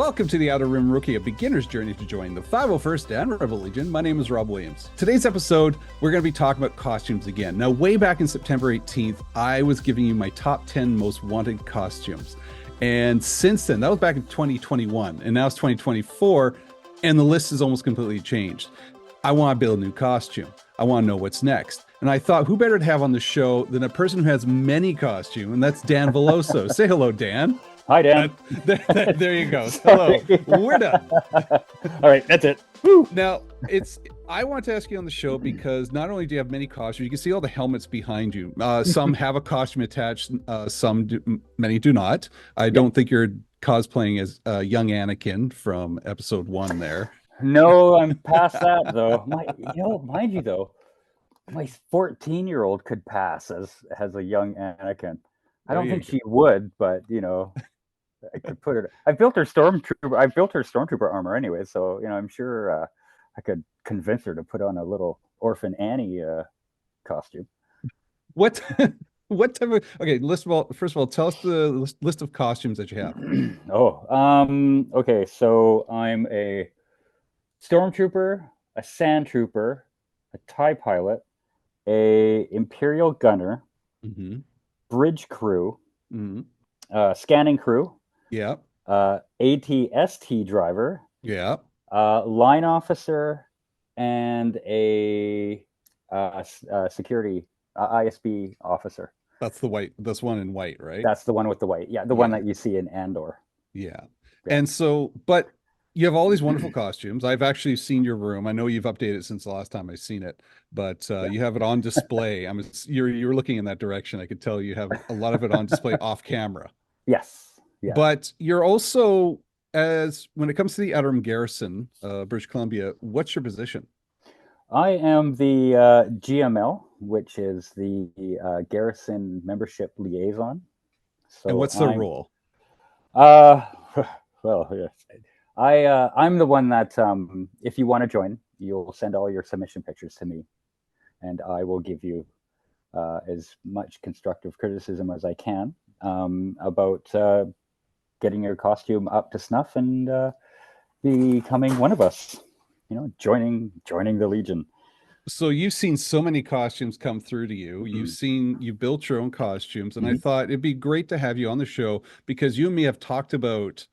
Welcome to the Outer Rim Rookie, a beginner's journey to join the 501st and Rebel Legion. My name is Rob Williams. Today's episode, we're going to be talking about costumes again. Now, way back in September 18th, I was giving you my top 10 most wanted costumes. And since then, that was back in 2021, and now it's 2024, and the list has almost completely changed. I want to build a new costume. I want to know what's next. And I thought, who better to have on the show than a person who has many costumes, and that's Dan Veloso. Say hello, Dan. Hi, Dan. There you go. Hello. We're done. All right, that's it. Woo. Now, I want to ask you on the show because not only do you have many costumes, you can see all the helmets behind you. Some have a costume attached, many do not. I don't think you're cosplaying as young Anakin from episode 1 there. No, I'm past that, though. Mind you, though, my 14-year-old could pass as a young Anakin. I don't think she would, but I could put her. I built her stormtrooper armor anyway, so I'm sure I could convince her to put on a little Orphan Annie costume. What type of? Okay, first of all, tell us the list of costumes that you have. Okay, so I'm a stormtrooper, a sand trooper, a TIE pilot, a Imperial gunner, bridge crew, scanning crew. Yeah. ATST driver. Yeah. Line officer, and a security ISB officer. That's the white. That's one in white, right? That's the one with the white. Yeah, the one that you see in Andor. Yeah. And so, but you have all these wonderful costumes. I've actually seen your room. I know you've updated since the last time I've seen it, but you have it on display. You're looking in that direction. I could tell you have a lot of it on display off camera. Yes. Yeah. But you're also, when it comes to the Outer Rim Garrison, British Columbia, what's your position? I am the GML, which is the Garrison Membership Liaison. So, and what's the role? I'm the one that, if you want to join, you'll send all your submission pictures to me, and I will give you as much constructive criticism as I can about getting your costume up to snuff and becoming one of us. Joining the Legion. So you've seen so many costumes come through to you. You built your own costumes, and I thought it'd be great to have you on the show because you and me have talked about.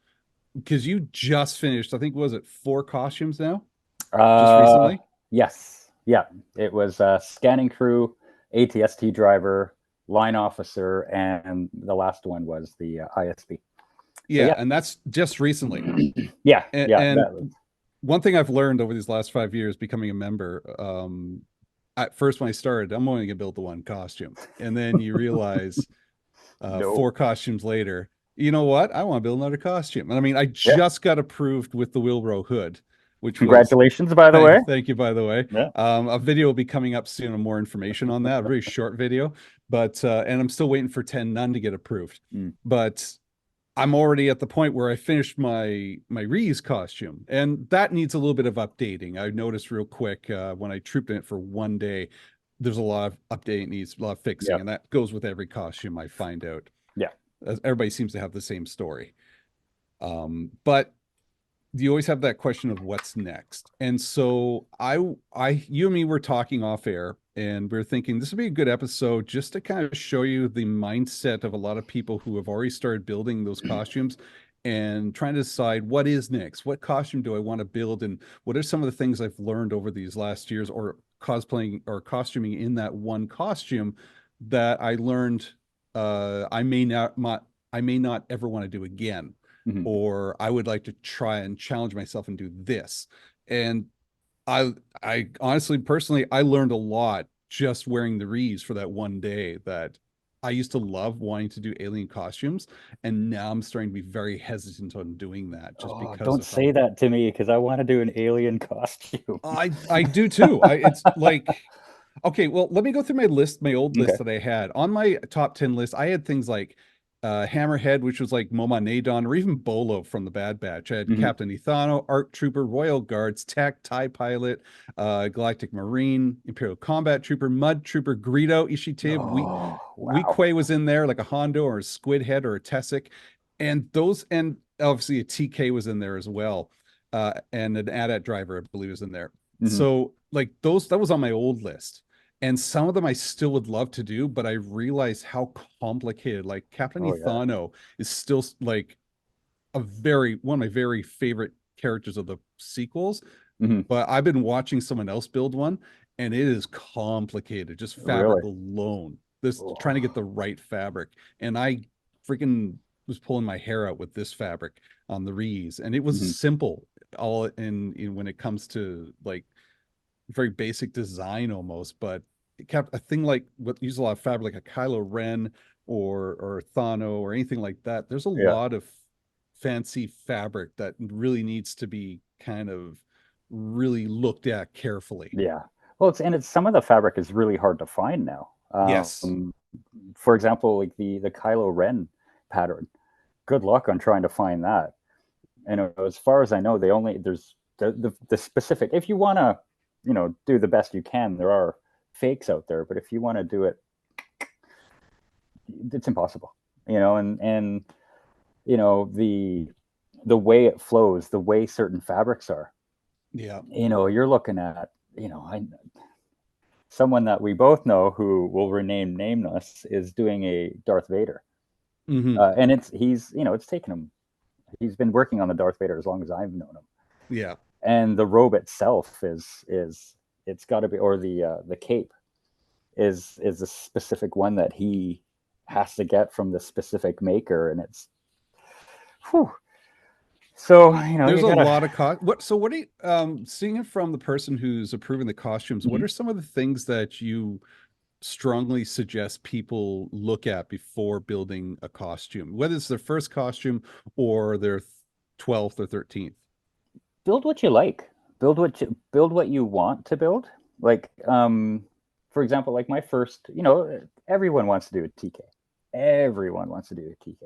Because you just finished, I think, was it 4 costumes now? Just recently? Yes. Yeah. It was scanning crew, ATST driver, line officer, and the last one was the ISB. Yeah, and that's just recently. Yeah. And one thing I've learned over these last 5 years becoming a member, at first when I started, I'm only going to build the one costume. And then you realize 4 costumes later, you know what? I want to build another costume. And I mean, I just got approved with the Wilbro hood, which congratulations, by the way. Thank you, by the way. Yeah. A video will be coming up soon on more information on that. A very short video, but and I'm still waiting for 10 None to get approved. But I'm already at the point where I finished my reuse costume, and that needs a little bit of updating. I noticed real quick when I trooped in it for one day, there's a lot of updating needs, a lot of fixing, and that goes with every costume I find out. Yeah. Everybody seems to have the same story. But you always have that question of what's next. And so you and me were talking off air, and we are thinking this would be a good episode just to kind of show you the mindset of a lot of people who have already started building those costumes and trying to decide what is next. What costume do I want to build? And what are some of the things I've learned over these last years or cosplaying or costuming in that one costume that I learned I may not ever want to do again, or I would like to try and challenge myself and do this. And I honestly, personally, I learned a lot just wearing the reuse for that one day. That I used to love wanting to do alien costumes, and now I'm starting to be very hesitant on doing that. Just because don't say that to me, because I want to do an alien costume. I do too. It's like. Okay, well, let me go through my list, my old list that I had. On my top 10 list, I had things like Hammerhead, which was like Moma Nadon, or even Bolo from the Bad Batch. I had Captain Ethano, ARC Trooper, Royal Guards, Tech, TIE Pilot, Galactic Marine, Imperial Combat Trooper, Mud Trooper, Greedo, Ishitib, Weequay was in there, like a Hondo or a Squid Head or a Tessic. And obviously a TK was in there as well, and an AT-AT driver, I believe, was in there. Hmm. So like those, that was on my old list. And some of them I still would love to do, but I realized how complicated. Like Captain Oh yeah. Ethano is still like a very one of my very favorite characters of the sequels. Hmm. But I've been watching someone else build one, and it is complicated. Just fabric Really? alone. This trying to Oh. get the right fabric, and I freaking was pulling my hair out with this fabric on the rees, and it was Hmm. simple all in when it comes to like very basic design almost, but it kept a thing like what use a lot of fabric like a Kylo Ren or Thano or anything like that. There's a Yeah. lot of fancy fabric that really needs to be kind of really looked at carefully. Yeah. Well, it's some of the fabric is really hard to find now. Yes. For example, like the Kylo Ren pattern. Good luck on trying to find that. And as far as I know, they only there's the specific. If you want to, do the best you can, there are fakes out there. But if you want to do it, it's impossible. And the way it flows, the way certain fabrics are. Yeah. You're looking at someone that we both know who will rename nameless is doing a Darth Vader, Hmm. and it's taken him. He's been working on the Darth Vader as long as I've known him, Yeah. and the robe itself is it's got to be, or the cape is a specific one that he has to get from the specific maker, and it's whew. So There's you a gotta. lot of cost. What are you seeing it from the person who's approving the costumes? What Mhm. are some of the things that you strongly suggest people look at before building a costume, whether it's their first costume or their 12th or 13th? Build what you like. Build what you want to build. Like, for example, like my first, everyone wants to do a TK. Everyone wants to do a TK.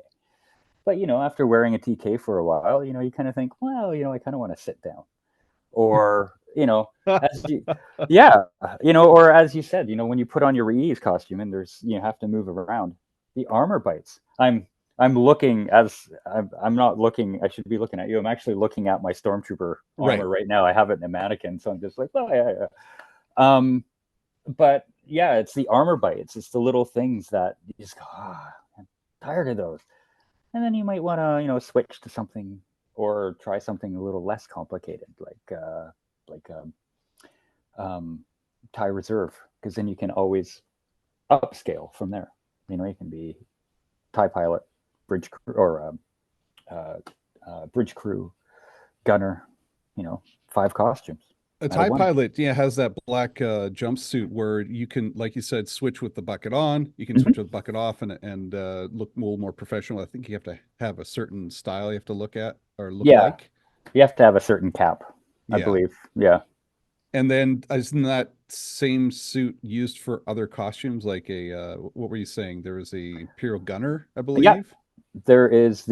But after wearing a TK for a while, you kind of think, well, I kind of want to sit down. Or, as you yeah, or as you said, when you put on your Reeves costume and you have to move around, the armor bites. I'm looking as I'm not looking. I should be looking at you. I'm actually looking at my stormtrooper Right. armor right now. I have it in a mannequin, so I'm just like, oh yeah, yeah. But yeah, it's the armor bites. It's the little things that you just go, I'm tired of those. And then you might want to, switch to something or try something a little less complicated, like Thai Reserve, because then you can always upscale from there. You can be Thai pilot, bridge crew, or bridge crew, gunner. 5 costumes A out of TIE one. pilot, yeah, has that black jumpsuit where you can, like you said, switch with the bucket on, you can switch Mm-hmm. with the bucket off and look a little more professional. I think you have to have a certain style you have to look at or look Yeah, like. you have to have a certain cap, I Yeah. believe. Yeah. And then isn't that same suit used for other costumes? Like a what were you saying? There was a Imperial Gunner, I Yeah. believe. There is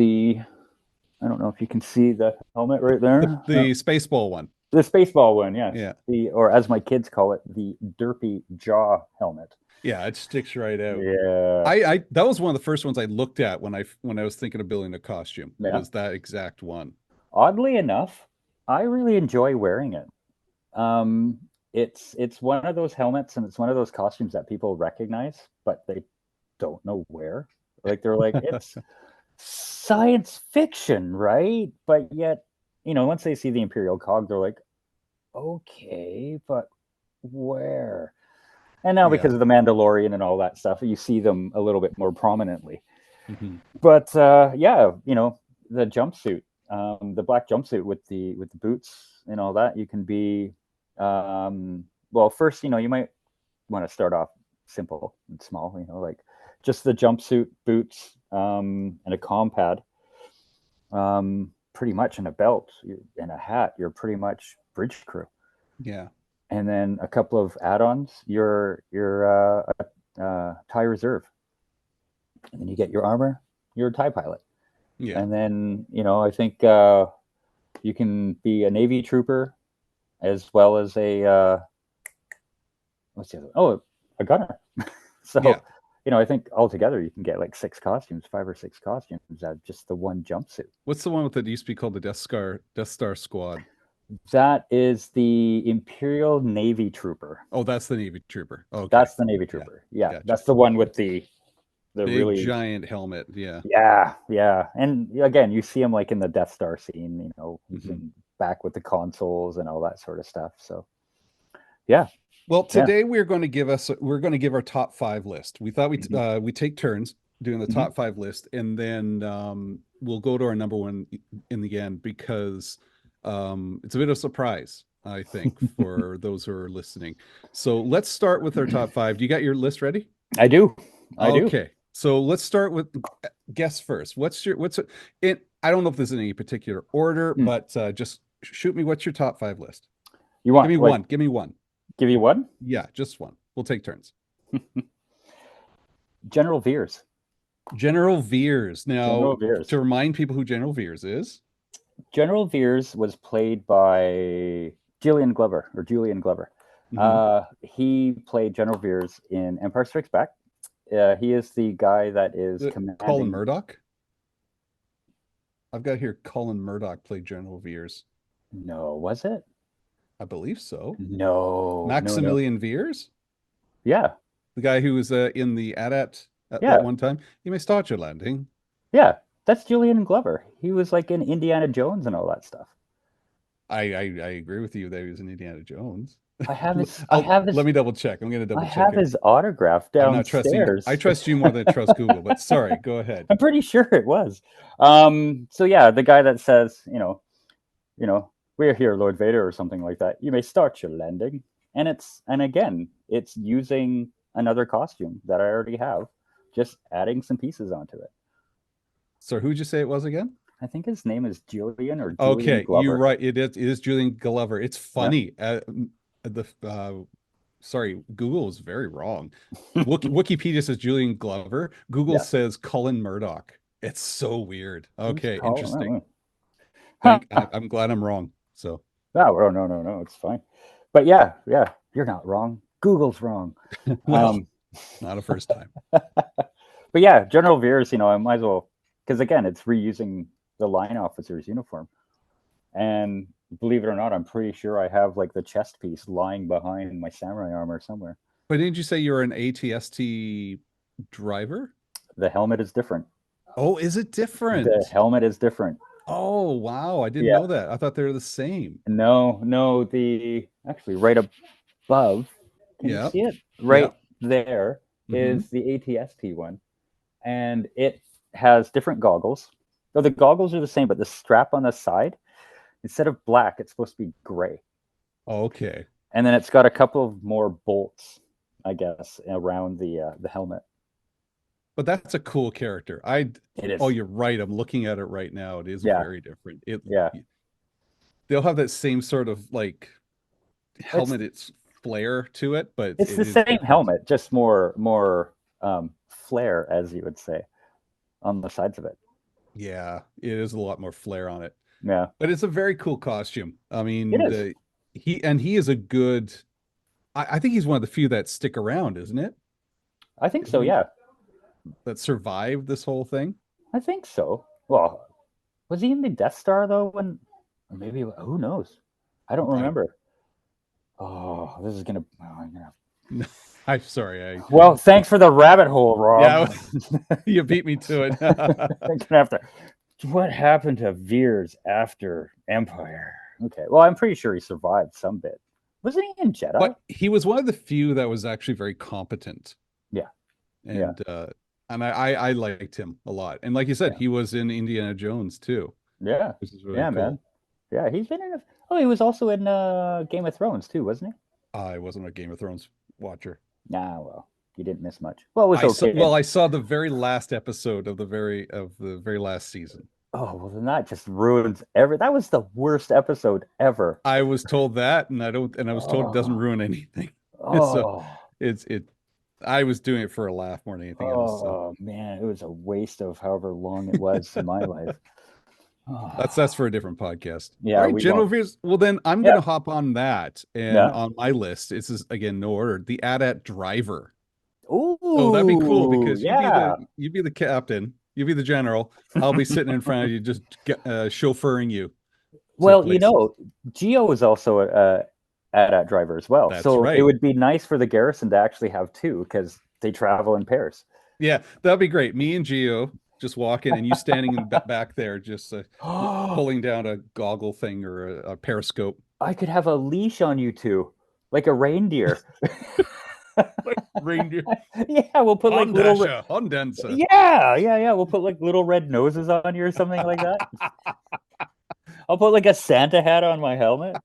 I don't know if you can see the helmet right The there. the Spaceball one. The Spaceball one, yes. Yeah. Or as my kids call it, the derpy jaw helmet. Yeah, it sticks right out. Yeah. I that was one of the first ones I looked at when I was thinking of building a costume, Yeah. was that exact one. Oddly enough, I really enjoy wearing it. Um, it's one of those helmets and it's one of those costumes that people recognize, but they don't know where. Like they're like, it's science fiction, right? But yet, once they see the Imperial cog, they're like, okay, but where? And now Yeah. because of the Mandalorian and all that stuff, you see them a little bit more prominently. Hmm. But yeah, the jumpsuit, the black jumpsuit with the boots and all that, you can be well, first, you might want to start off simple and small, like just the jumpsuit, boots, and a comm pad, pretty much, and a belt and a hat. You're pretty much bridge crew. Yeah. And then a couple of add-ons. You're Thai Reserve, and then you get your armor. You're a Thai pilot, Yeah. and then I think you can be a Navy trooper as well as a what's the other? Oh, a gunner. Yeah. So I think altogether you can get like 6 costumes, 5 or 6 costumes out of just the one jumpsuit. What's the one with that used to be called the Death Star Squad? That is the Imperial Navy Trooper. Oh, that's the Navy Trooper. Okay. That's the Navy Yeah. Trooper. Yeah, Gotcha. that's the one with the Big really giant helmet. Yeah. yeah. And again, you see him like in the Death Star scene, he's Mhm. back with the consoles and all that sort of stuff. So yeah, Well, yeah. today we're going to give our top 5 list. We thought we take turns doing the Mhm. top 5 list, and then we'll go to our number one in the end, because it's a bit of a surprise, I think, for those who are listening. So let's start with our top 5. Do you got your list ready? I do. Okay. So let's start with guess first. What's it? I don't know if there's in any particular order, but just shoot me. What's your top 5 list? You want Give me like, one. Give me one. Give you one? Yeah, just one. We'll take turns. General Veers. General Veers. Now, General Veers. to remind people who General Veers is. General Veers was played by Julian Glover. He played General Veers in Empire Strikes Back. He is the guy that is commanding. Colin Murdoch? I've got here Colin Murdoch played General Veers. No, was it? I believe so. No. Maximilian Veers? Yeah. The guy who was in the AT-AT at that one time. You may start your landing. Yeah, that's Julian Glover. He was like in Indiana Jones and all that stuff. I agree with you that he was in Indiana Jones. I have his. Let me double check. I'm going to double check. I have his autograph downstairs. I trust you more than I trust Google, but sorry, go ahead. I'm pretty sure it was. So yeah, the guy that says, we're here, Lord Vader, or something like that. You may start your landing, and again, it's using another costume that I already have, just adding some pieces onto it. So who'd you say it was again? I think his name is Julian or Julian Okay, Glover. you're right. It is Julian Glover. It's funny. Yeah. Sorry, Google is very wrong. Wikipedia says Julian Glover. Google says Colin Murdoch. It's so weird. Okay, interesting. I'm glad I'm wrong. So no, it's fine. But yeah, you're not wrong. Google's wrong. Well, not a first time. But yeah, General Veers, I might as well, because again, it's reusing the line officer's uniform. And believe it or not, I'm pretty sure I have like the chest piece lying behind my samurai armor somewhere. But didn't you say you're an ATST driver? The helmet is different. Oh, is it different? The helmet is different. Oh, wow. I didn't know that. I thought they were the same. No, actually right above. Can you see it? Right there is the ATST one. And it has different goggles. So the goggles are the same, but the strap on the side, instead of black, it's supposed to be gray. Okay. And then it's got a couple of more bolts, I guess, around the helmet. But that's a cool character. It is. Oh, you're right. I'm looking at it right now. It is very different. They'll have that same sort of like helmet. It's flair to it, but it's the same helmet, just more flair, as you would say, on the sides of it. Yeah, it is a lot more flair on it. Yeah, but it's a very cool costume. I mean, he is a good. I think he's one of the few that stick around, isn't it? I think so. Yeah, that survived this whole thing. I think so. Well, was he in the Death Star though? Or maybe, who knows? I don't remember. Oh, this is gonna. I'm sorry. Well, thanks for the rabbit hole, Rob. Yeah, you beat me to it. I'm gonna have to. What happened to Veers after Empire? Okay, well, I'm pretty sure he survived some bit. Wasn't he in Jedi? But he was one of the few that was actually very competent. Yeah, and I liked him a lot. And like you said, he was in Indiana Jones too. Yeah, which is really cool. Man. Yeah, he's been in. He was also in Game of Thrones too, wasn't he? I wasn't a Game of Thrones watcher. Nah, well, you didn't miss much. Well, it was okay. I saw the very last episode of the very last season. Oh, well, then that just ruins that was the worst episode ever. I was told that, and I was told it doesn't ruin anything. So I was doing it for a laugh more than anything else. Oh man, it was a waste of however long it was in my life. That's for a different podcast. Yeah, right, General Veers. Well, then I'm going to hop on that, and on my list, this is again no order. The AT-AT driver. So that'd be cool Ooh, because yeah. you'd be the captain, you'd be the general. I'll be sitting in front of you, just chauffeuring you to Well, places. Geo is also a AT-AT driver as well. That's So it right. would be nice for the garrison to actually have two because they travel in pairs. Yeah, that'd be great. Me and Gio just walking, and you standing in the back there, just I pulling down a goggle thing or a periscope. could have a leash on you two, like a reindeer. Like reindeer. Yeah, we'll put like little. Hondasha, Hondensa. Yeah. We'll put like little red noses on you or something like that. I'll put like a Santa hat on my helmet.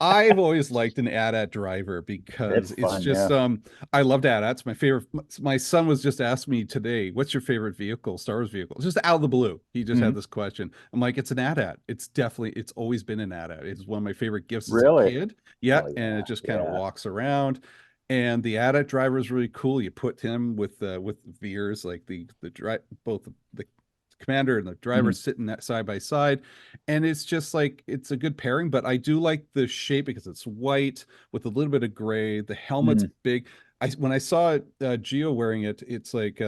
I've always liked an AT-AT driver It's because it's fun, just yeah. I loved AT-ATs. My favorite. My son was just asking me today, "What's your favorite vehicle, Star Wars vehicle?" Just out of the blue, he just had Mhm. this question. I'm like, "It's an AT-AT. It's always been an AT-AT. It's one of my favorite gifts as a Really? kid." Yeah, Oh and it yeah, just kind of yeah. walks around. And the AT-AT driver is really cool. You put him with Veers, like the drive, both the commander and the driver Mhm. sitting side by side, and it's just like it's a good pairing. But I do like the shape because it's white with a little bit of gray. The helmet's Mhm. big. When I saw Geo wearing it, it's like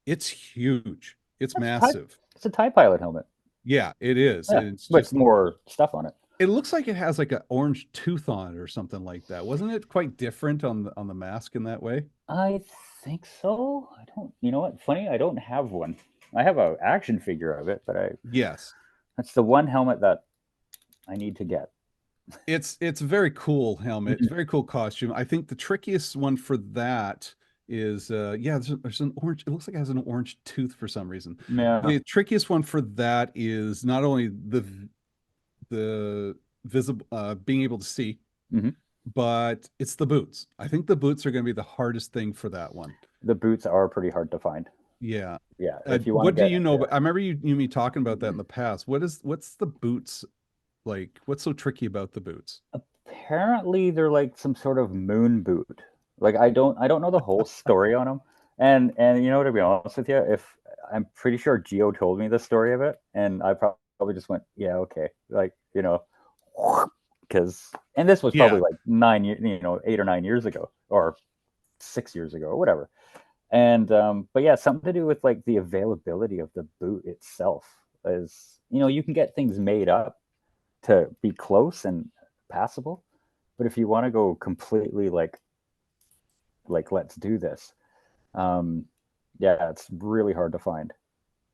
it's huge, it's That's a tie. massive. It's a tie pilot helmet. Yeah, it is. Yeah, It's with just more stuff on it. it looks like it has like an orange tooth on it or something like that. Wasn't it quite different on the mask in that way? I think so. I don't. You know what? Funny, I don't have one. I have a action figure of it, but I Yes. that's the one helmet that I need to get. It's a very cool helmet. It's a Mhm. very cool costume. I think the trickiest one for that is yeah, there's an orange, it looks like it has an orange tooth for some reason. Yeah. The trickiest one for that is not only the visible being able to see, Hmm. but it's the boots. I think the boots are going to be the hardest thing for that one. The boots are pretty hard to find. Yeah. Yeah, if you want to What do get you know? into. But I remember you me talking about that in the past. What's the boots like? What's so tricky about the boots? Apparently, they're like some sort of moon boot. Like I don't know the whole story on them. And to be honest with you, if I'm pretty sure Geo told me the story of it, and I probably just went, yeah, okay, like because and this was probably Yeah. like 9 years, 8 or 9 years ago, or 6 years ago, or whatever. And but yeah, something to do with like the availability of the boot itself is you can get things made up to be close and passable, but if you want to go completely like let's do this, um yeah, it's really hard to find.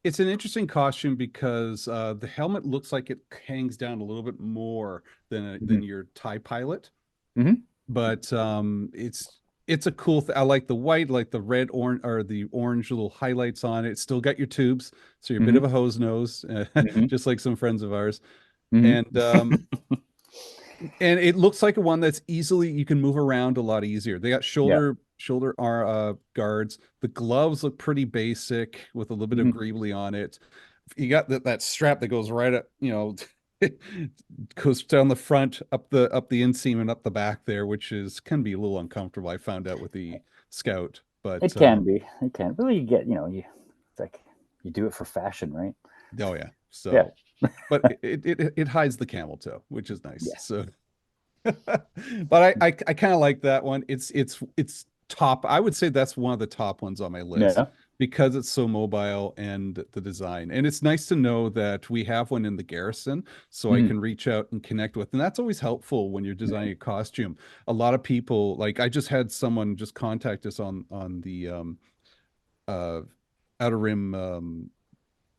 It's an interesting costume because the helmet looks like it hangs down a little bit more than Hmm. your TIE pilot, Hmm. but it's a cool I like the white, like the red, orange, or the orange little highlights on it. It's still got your tubes, so you're a bit Hmm. of a hose nose, Hmm. just like some friends of ours. Hmm. And it looks like a one that's easily you can move around a lot easier. They got Yeah. shoulder guards. The gloves look pretty basic with a little bit of Hmm. greebly on it. You got that strap that goes right up, goes down the front, up the inseam and up the back there, which is can be a little uncomfortable. I found out with the Scout, but It can be. It can. But you get, it's like you do it for fashion, right? oh yeah. Yeah. So, but it hides the camel toe, which is nice. Yeah. So but I kind of like that one. It's top. I would say that's one of the top ones on my list Yeah. because it's so mobile and the design. And it's nice to know that we have one in the garrison so I Hmm. can reach out and connect with. And that's always helpful when you're designing a costume. A lot of people, like I just had someone just contact us on the uh Outer Rim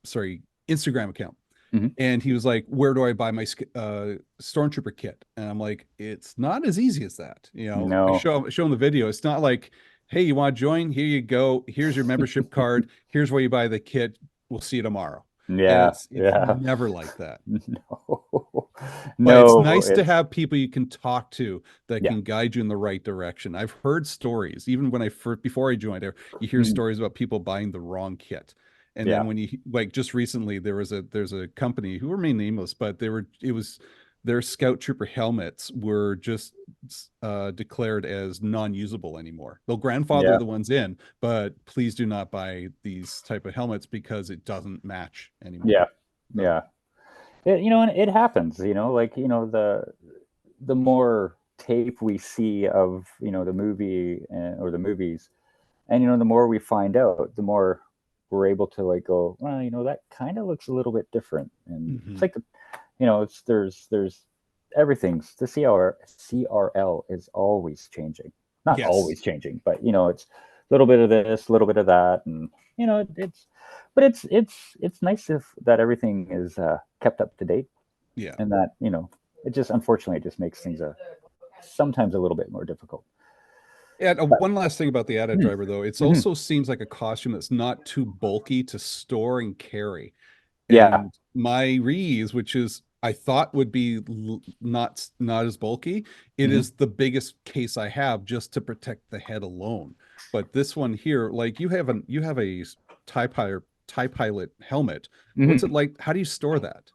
sorry, Instagram account, Hmm. and he was like, "Where do I buy my stormtrooper kit?" And I'm like, "It's not as easy as that." I No. show him the video. It's not like, "Hey, you want to join? Here you go. Here's your membership card. Here's where you buy the kit. We'll see you tomorrow." And Yeah. it's Yeah. never like that. No. But it's No, nice to it's have people you can talk to that yeah. can guide you in the right direction. I've heard stories, even when I first before I joined, you hear Mhm. stories about people buying the wrong kit. And Yeah. then when you like just recently there's a company who remain nameless, but it was their Scout Trooper helmets were just declared as non-usable anymore. They'll grandfather Yeah. the ones in, but please do not buy these type of helmets because it doesn't match anymore. Yeah. So Yeah. And it happens, like, the more. tape we see of, the movie or the movies, and the more we find out, the more we're able to like go, well, that kind of looks a little bit different. And it's Mhm. like it's there's everything's the CRL is always changing. Not Yes. always changing, but it's a little bit of this, a little bit of that, and it's but it's nice if that everything is kept up to date, Yeah. and that it just unfortunately it just makes things sometimes a little bit more difficult. And But one last thing about the ADA driver, though, it mhm. also seems like a costume that's not too bulky to store and carry. Yeah. And my Rees, which is I thought would be not as bulky, it Hmm. is the biggest case I have just to protect the head alone. But this one here, like you have a tie pilot helmet. What's it Hmm. like? How do you store that?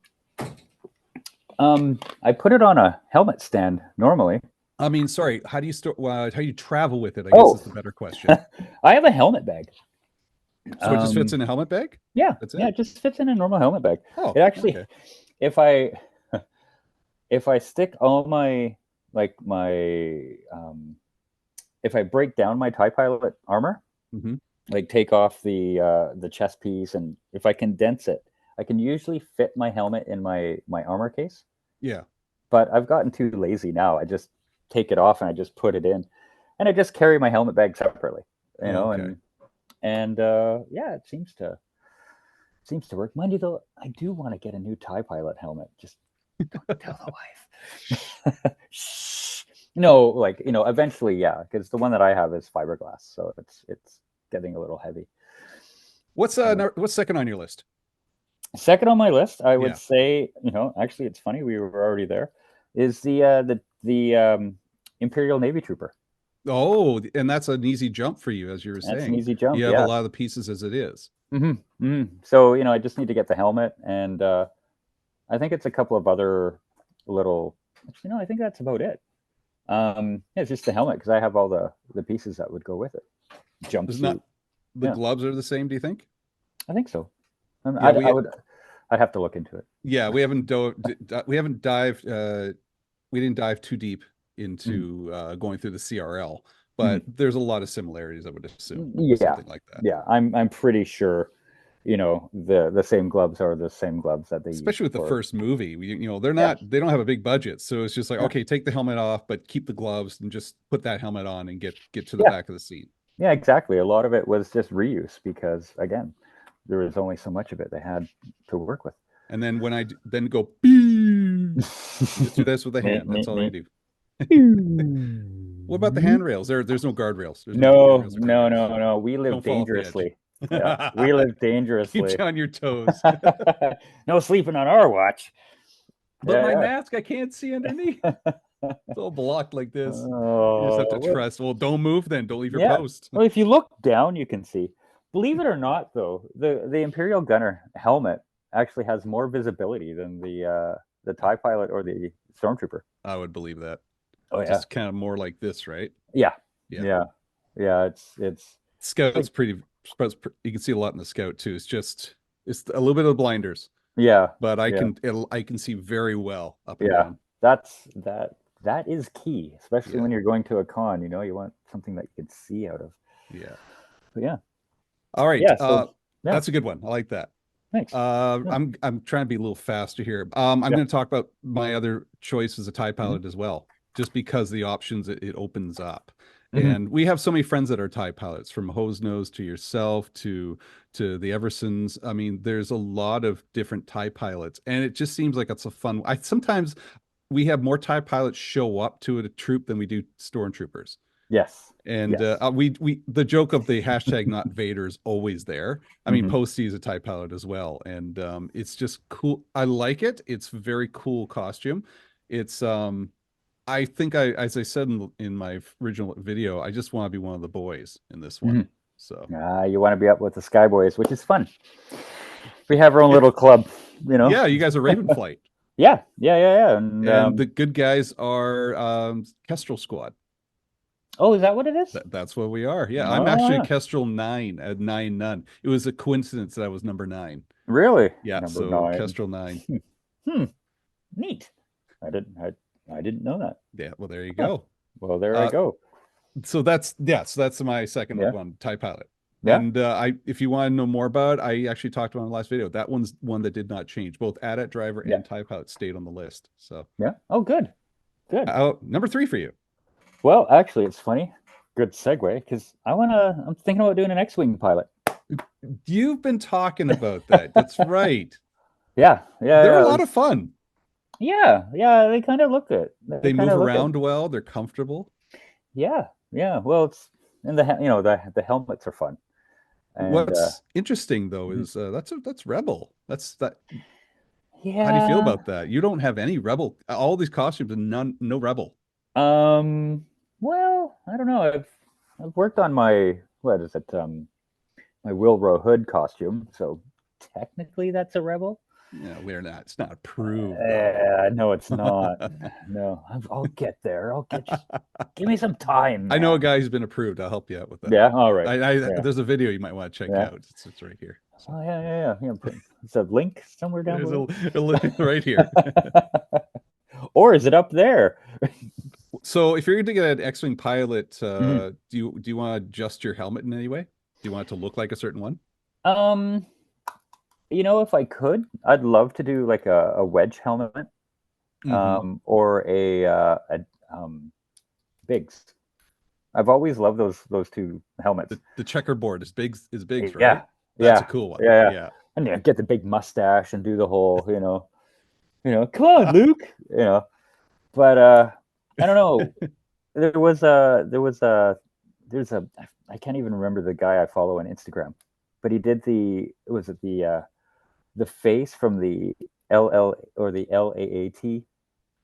I put it on a helmet stand normally. I mean, sorry, how do you store? Well, how do you travel with it? I guess Oh, is the better question. I have a helmet bag. So it just fits Um, in a helmet bag? yeah, That's yeah, it? it just fits in a normal helmet bag. Oh, It actually, okay. if I if I stick all my like my if I break down my TIE pilot armor, Hmm. like take off the chest piece, and if I condense it, I can usually fit my helmet in my armor case. Yeah. But I've gotten too lazy now. I just take it off and I just put it in, and I just carry my helmet bag separately. Okay. And yeah, it seems to work. Mind you, though, I do want to get a new TIE pilot helmet. Just don't tell the wife. Shh. No, like eventually, yeah, because the one that I have is fiberglass, so it's getting a little heavy. What's second on your list? Second on my list, I would Yeah. say, actually, it's funny we were already there. Is the Imperial Navy Trooper? Oh, and that's an easy jump for you, as you were That's an saying. easy You jump, have a yeah. lot of the pieces as it is. So I just need to get the helmet, and I think it's a couple of other little. Actually, no, I think that's about it. Yeah, it's just the helmet because I have all the pieces that would go with it. It's Jumpsuit, not the yeah, gloves are the same, do you think? I think so. Yeah, I'd have to look into it. we haven't dived we didn't dive too deep Mhm. into going through the CRL, but Mhm. there's a lot of similarities, I would assume, with Yeah, something like that. yeah, I'm pretty sure, the same gloves are the same gloves that they used Especially with the for. first movie. Yeah, They don't have a big budget. So it's just like, yeah, okay, take the helmet off, but keep the gloves and just put that helmet on and get to the yeah, back of the seat. yeah, exactly. A lot of it was just reuse because again, there was only so much of it they had to work with. And then when then go, "Beep," just do this with the hand. That's all you do. What about the handrails? There's no guardrails. There's no No, handrails or no, guardrails. no, no. We live Don't fall off the edge. dangerously. Yeah, we live Keep dangerously. you on your toes. No sleeping on our watch. But my Yeah, mask, I can't see underneath. yeah. It's all blocked like this. You just have to Oh, trust. Well, don't move then. Don't leave your yeah. post. Well, if you look down, you can see. Believe it or not, though, the Imperial Gunner helmet actually has more visibility than the TIE pilot or the Stormtrooper. I would believe that. Oh yeah, Just kind of more like this, right? yeah, Yeah. yeah, yeah. It's Scout's like pretty, you can see a lot in the Scout too. It's a little bit of blinders, yeah, but yeah. I can see very well up and Yeah, down. that is key, especially Yeah. when you're going to a con. You want something that you can see out of. Yeah. But yeah, All right. yeah. So yeah, That's a good one. I like that. thanks. Yeah, I'm trying to be a little faster here. I'm yeah. going to talk about my other choice as a TIE Hmm. pilot as well, just because the options it opens up. Hmm. And we have so many friends that are TIE pilots, from Hose Nose to yourself to the Eversons. I mean, there's a lot of different TIE pilots, and it just seems like it's a fun. I sometimes we have more TIE pilots show up to a troop than we do stormtroopers. Yes, And yes. we the joke of the hashtag not Vader is always there. I mean, Hmm. Posty is a TIE pilot as well, and it's just cool. I like it. It's very cool costume. It's I think as I said in my original video, I just want to be one of the boys in this Hmm. one. So You want to be up with the Skyboys, which is fun. We have our own little club, you know. yeah, you guys are Raven Flight, Yeah, yeah, yeah, yeah. And and the good guys are Kestrel Squad. oh, is that what it is? That's what we are. Yeah, I'm Oh, actually a yeah. Kestrel 9 at 9 none. It was a coincidence that I was number 9. Really? Yeah, Number so nine. Kestrel 9. Hmm. Hmm. Neat. I didn't. I didn't know that. Yeah, well, there you Huh. go. Well, there I go. So that's my second Yeah. one, TIE Pilot. Yeah. And if you want to know more about it, I actually talked about in the last video. That one's one that did not change. Both AT-AT driver Yeah. and TIE Pilot stayed on the list. So Yeah. Oh, good. Good. number 3 for you. Well, actually, it's funny. Good segue, because I'm thinking about doing an X-Wing pilot. You've been talking about that. That's right. Yeah. Yeah. They're a Yeah. lot of fun. Yeah. Yeah. They kind of look good. They kind move of look good. around well. They're comfortable. Yeah. Yeah. Well, it's and the helmets are fun. And What's interesting though is that's Rebel. That's that. How do you feel yeah. about that? You don't have any Rebel. All these costumes and no Rebel. Well, I don't know. I've worked on my what is it? My Wilbur Hood costume. So technically, that's a rebel. Yeah, we're not. It's not approved though. No, it's not. No, I'll get there. I'll get. Give me some time, I know a man. guy who's been approved. I'll help you out with that. Yeah. All right. Yeah. There's a video you might want to check Yeah. out. It's right here. So Oh yeah. It's a link somewhere down there's below. a link right here. Or is it up there? So if you're going to get an X-Wing pilot, Mhm. do you want to adjust your helmet in any way? Do you want it to look like a certain one? If I could, I'd love to do like a wedge helmet, or a Biggs. I've always loved those two helmets. The checkerboard is Biggs, right? Yeah, That's yeah, a cool one. yeah. And get the big mustache and do the whole, come on, Luke, But I don't know. There's a I can't even remember the guy I follow on Instagram, but he did the face from the LL or the LAAT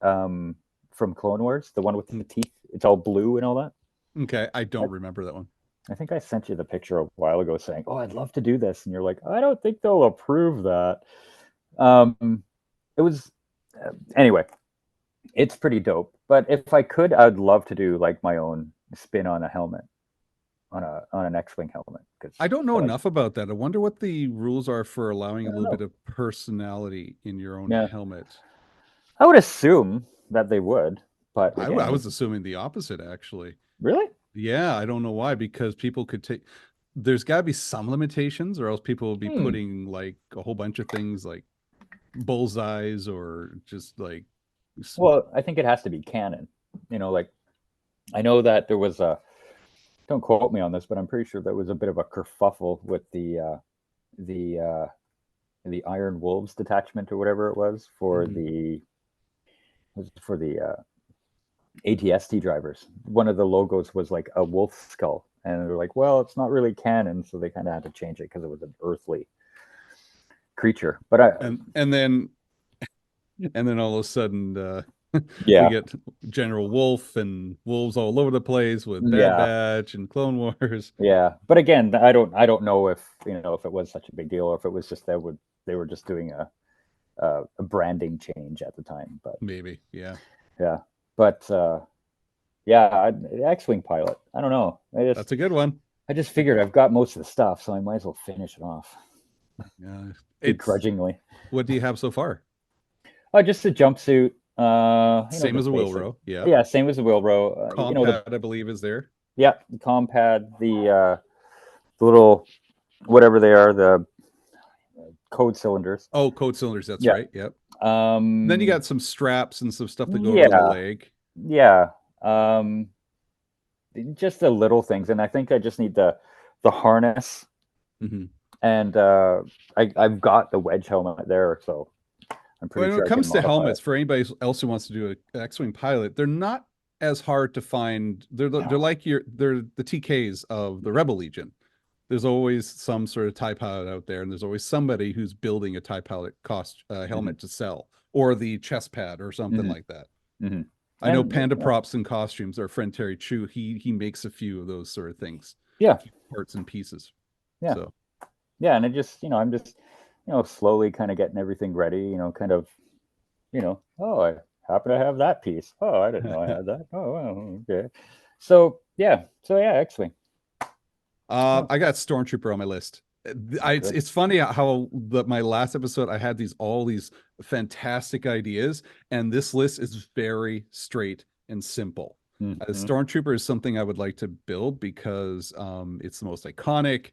from Clone Wars, the one with the teeth. It's all blue and all that. Okay, I don't remember that one. I think I sent you the picture a while ago saying, "Oh, I'd love to do this," and you're like, "I don't think they'll approve that." It was anyway. It's pretty dope. But if I could, I'd love to do like my own spin on a helmet, on an X-wing helmet. I don't know enough about that. I wonder what the rules are for allowing a little know. bit of personality in your own Yeah. helmet. I would assume that they would, but I again, was assuming the opposite, actually. really? Yeah, I don't know why, because people could take. There's got to be some limitations, or else people will be putting like a whole bunch of things like bullseyes or just like. Well, I think it has to be canon. Like I know that there was a. Don't quote me on this, but I'm pretty sure there was a bit of a kerfuffle with the Iron Wolves detachment or whatever it was for the ATST drivers. One of the logos was like a wolf skull, and they're like, "Well, it's not really canon," so they kind of had to change it because it was an earthly creature. But and then all of a sudden, yeah, we get General Wolf and wolves all over the place with Bad Batch and Clone Wars. Yeah, but again, I don't know if if it was such a big deal or if it was just they were just doing a branding change at the time. But maybe, yeah. But X-wing pilot. I don't know. That's a good one. I just figured I've got most of the stuff, so I might as well finish it off. Yeah, begrudgingly. What do you have so far? Just a jumpsuit. Same as a Wilro. Yeah. Yeah, same as a Wilro. Compad, I believe, is there. Yeah, the compad, the little whatever they are, the code cylinders. Oh, code cylinders. That's right. Yep. Then you got some straps and some stuff that go over the leg. Yeah. Just the little things, and I think I just need the harness. And I've got the wedge helmet there, so I'm pretty sure. When it comes to helmets, for anybody else who wants to do an X-wing pilot, they're not as hard to find. They're like they're the TKs of the Rebel Legion. There's always some sort of TIE pilot out there, and there's always somebody who's building a TIE pilot helmet to sell, or the chest pad or something like that. I know Panda Props and Costumes, our friend Terry Chu, he makes a few of those sort of things. Yeah. Parts and pieces. Yeah. So. Yeah, and it just, I'm just, slowly kind of getting everything ready, kind of, oh, I happen to have that piece. Oh, I didn't know I had that. Oh, well, okay. So yeah, X-wing. I got Stormtrooper on my list. I, That's good. it's funny how my last episode I had all these fantastic ideas, and this list is very straight and simple. Hmm. Stormtrooper is something I would like to build because it's the most iconic.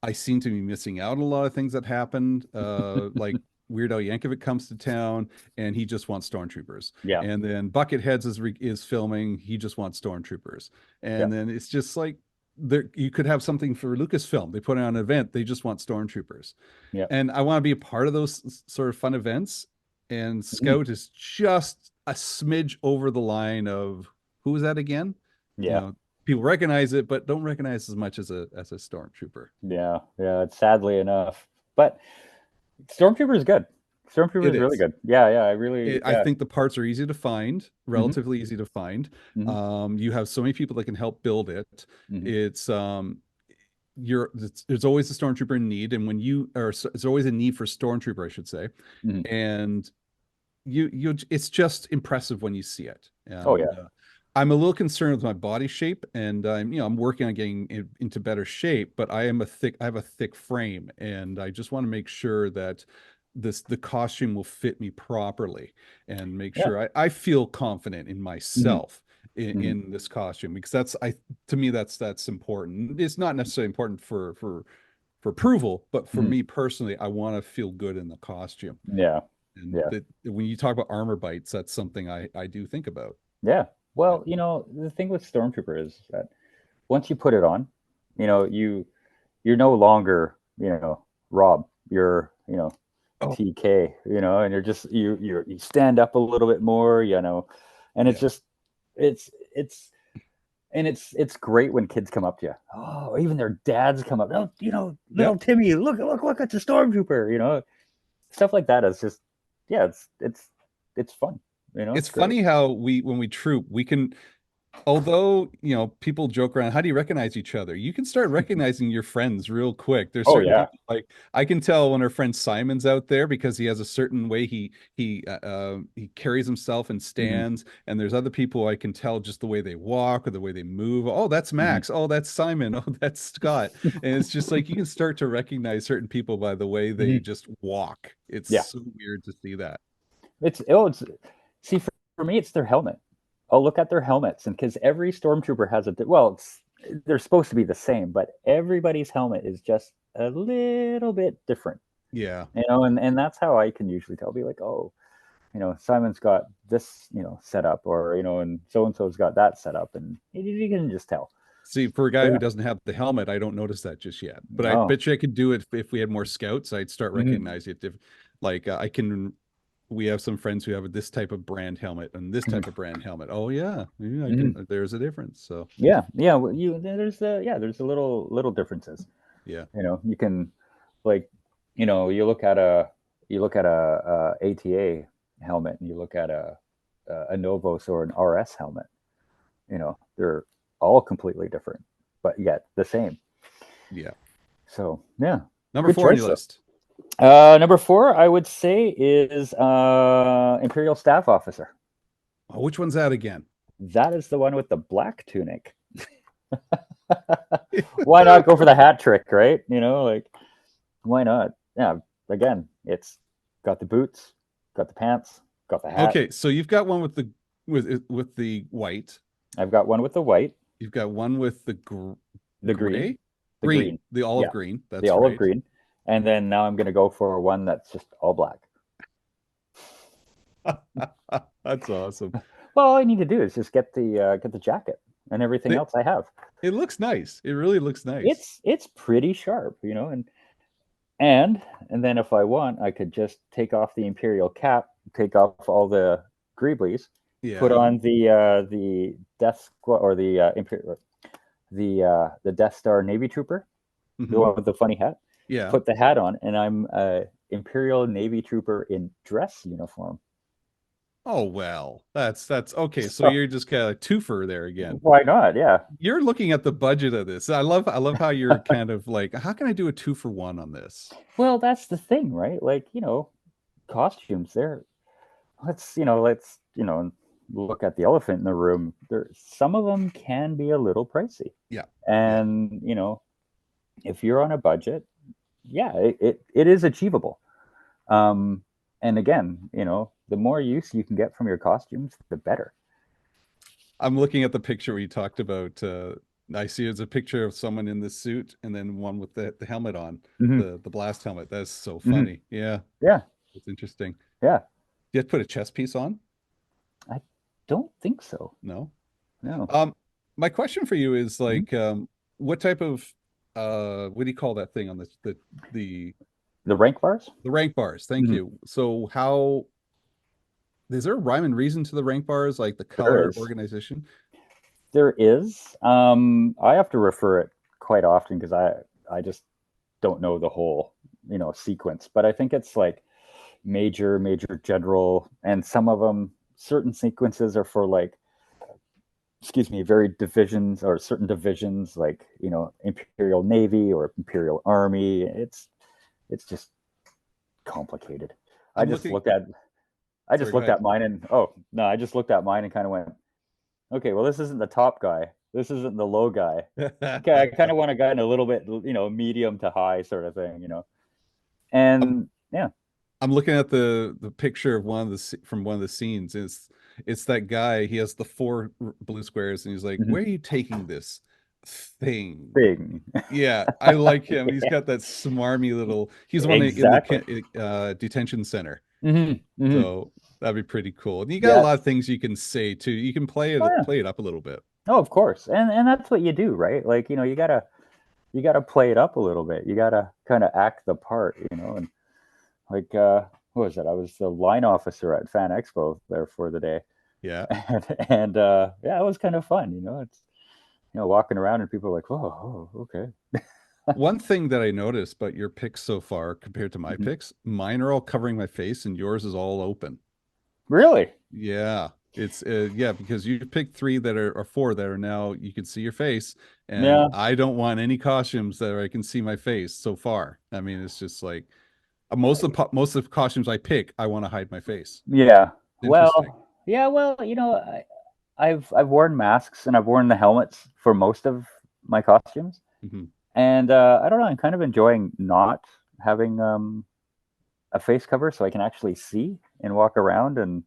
I seem to be missing out on a lot of things that happened. Like Weird Al Yankovic comes to town and he just wants stormtroopers. Yeah. And then Bucketheads is filming, he just wants stormtroopers. Yeah. And then it's just like there you could have something for Lucasfilm. They put on an event, they just want stormtroopers. Yeah. And I want to be a part of those sort of fun events. And Mhm. Scout is just a smidge over the line of who is that again? You Yeah. know, people recognize it, but don't recognize as much as a stormtrooper. Yeah. Yeah. Sadly enough, but Stormtrooper is good. Stormtrooper It is really is. good. Yeah. Yeah. I really. I Yeah. think the parts are easy to find, Hmm. relatively easy to find. Hmm. You have so many people that can help build it. Hmm. It's there's always a stormtrooper in need, and when you or there's always a need for stormtrooper, I should say, Hmm. and you it's just impressive when you see it. Oh And yeah. I'm a little concerned with my body shape, and I'm working on getting into better shape, but I have a thick frame, and I just want to make sure that the costume will fit me properly, and make Yeah. sure I feel confident in Hmm. myself Hmm. in this costume, because to me that's important. It's not necessarily important for approval, but for Hmm. me personally, I want to feel good in the costume. Yeah. And Yeah. that when you talk about armor bites, that's something I do think about. Yeah. Yeah. Well, the thing with Stormtrooper is that once you put it on, you're no longer, Rob. You're, Oh, TK, and you're just you stand up a little bit more, and it's yeah. just it's and it's great when kids come up to you. Oh, even their dads come up. Oh, little Yep. Timmy, look, it's a stormtrooper. Stuff like that is just, yeah, it's fun. It's It's great. funny how when we troop, we can, although people joke around, how do you recognize each other? You can start recognizing your friends real quick. There's Oh certain yeah. people, like I can tell when our friend Simon's out there because he has a certain way he carries himself and Hmm. stands, and there's other people I can tell just the way they walk or the way they move. Oh, that's Hmm. Max. Oh, that's Simon. Oh, that's Scott. And it's just like you can start to recognize certain people by the way they Hmm. just walk. It's Yeah. so weird to see that. It's see, for me, it's their helmet. I'll look at their helmets, and because every stormtrooper has they're supposed to be the same, but everybody's helmet is just a little bit different. Yeah. And that's how I can usually tell. Be like, oh, Simon's got this, set up, or and so's got that set up, and you can just tell. See, for a guy But who yeah. doesn't have the helmet, I don't notice that just yet. But I Oh. bet you I could do it if we had more scouts. I'd start Hmm. recognizing it. If, like I can, we have some friends who have this type of brand helmet and this type of Hmm. brand helmet. Oh yeah, yeah, I can. Hmm. There's a difference. So Yeah, yeah. Well, there's a little differences. yeah. You can, like, you look at a ATA helmet, and you look at a Novos or an RS helmet. They're all completely different, but yet the same. Yeah. So yeah, Number good four on your choice though. list. Number four, I would say, is Imperial Staff Officer. Oh, which one's that again? That is the one with the black tunic. Why not go for the hat trick, right? Like, why not? Yeah, again, it's got the boots, got the pants, got the hat. Okay, so you've got one with the white. I've got one with the white, You've got one with the the green, gray, the green. the olive Yeah, green. the That's olive right. green. And then now I'm going to go for one that's just all black. That's awesome. Well, all I need to do is just get the jacket, and everything It, else I have. it looks nice. It really looks nice. It's pretty sharp, and then if I want, I could just take off the Imperial cap, take off all the greeblies, put Yeah. on the Death Squad, or the Death Star Navy Trooper, the Hmm. one with the funny hat. Yeah. Put the hat on, and I'm a Imperial Navy Trooper in dress uniform. Oh well, that's okay. So So you're just kind of twofer there again. why not? Yeah. You're looking at the budget of this. I love how you're kind of like, how can I do a 2 for 1 on this? Well, that's the thing, right? Like, costumes. Let's look at the elephant in the room. Some of them can be a little pricey, Yeah. Yeah. and if you're on a budget, yeah, it is achievable. Um, and again, the more use you can get from your costumes, the better. I'm looking at the picture we talked about. I see it's a picture of someone in the suit and then one with the helmet on, Hmm. the blast helmet. That's so Hmm. funny. Yeah, Yeah, it's interesting. yeah. You have to put a chest piece on? I don't think so. No. No. Um, my question for you is Hmm. like, what type of what do you call that thing on the The rank bars? the rank bars? Thank Hmm. you. So how is there a rhyme and reason to the rank bars, like the There color is. organization? There is. I have to refer it quite often because I just don't know the whole sequence. But I think it's like major, general, and some of them certain sequences are for like excuse me, very divisions or certain divisions like Imperial Navy or Imperial Army. It's just complicated. I I'm just looking. looked at I Sorry, just go looked ahead. at mine and oh no, I just looked at mine and kind of went, okay, well this isn't the top guy, this isn't the low guy. Okay, I kind of want a guy in a little bit medium to high sort of thing. I'm And yeah. I'm looking at the picture of from one of the scenes. It's that guy. He has the four blue squares, and he's like, Mhm. "Where are you taking this thing?" Thing. Yeah, I like him. He's Yeah, got that smarmy little. He's the one in exactly. the detention center. Hmm. Hmm. So that'd be pretty cool. And you got a Yeah. lot of things you can say too. You can Oh yeah. play it up a little bit. Oh, of course. And that's what you do, right? Like, you gotta play it up a little bit. You gotta kind of act the part. And like what was that? I was the line officer at Fan Expo there for the day. Yeah. And yeah, it was kind of fun. It's walking around and people are like, oh, okay. One thing that I noticed about your picks so far compared to my Hmm. picks, mine are all covering my face and yours is all open. Really? Yeah. It's yeah, because you picked three that are or four that are now you can see your face, and Yeah. I don't want any costumes that I can see my face so far. I mean, it's just like most of the costumes I pick, I want to hide my face. Yeah. Interesting. Well, yeah, well, I've worn masks and I've worn the helmets for most of my costumes. Hmm. And I don't know, I'm kind of enjoying not having a face cover so I can actually see and walk around. And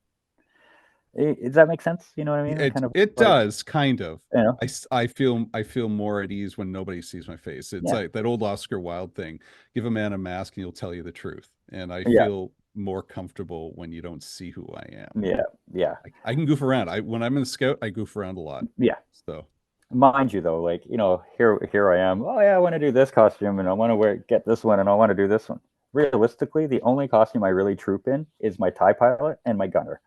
does that make sense? You know what I mean? It kind of It like, does kind of. you know, I feel more at ease when nobody sees my face. It's yeah, like that old Oscar Wilde thing. Give a man a mask and he'll tell you the truth. And I yeah, feel more comfortable when you don't see who I am. yeah, yeah, I can goof around. I when I'm in a scout, I goof around a lot. yeah. So Mind you, though, like here I am. Oh yeah, I want to do this costume, and I want to get this one, and I want to do this one. Realistically, the only costume I really troop in is my TIE pilot and my gunner.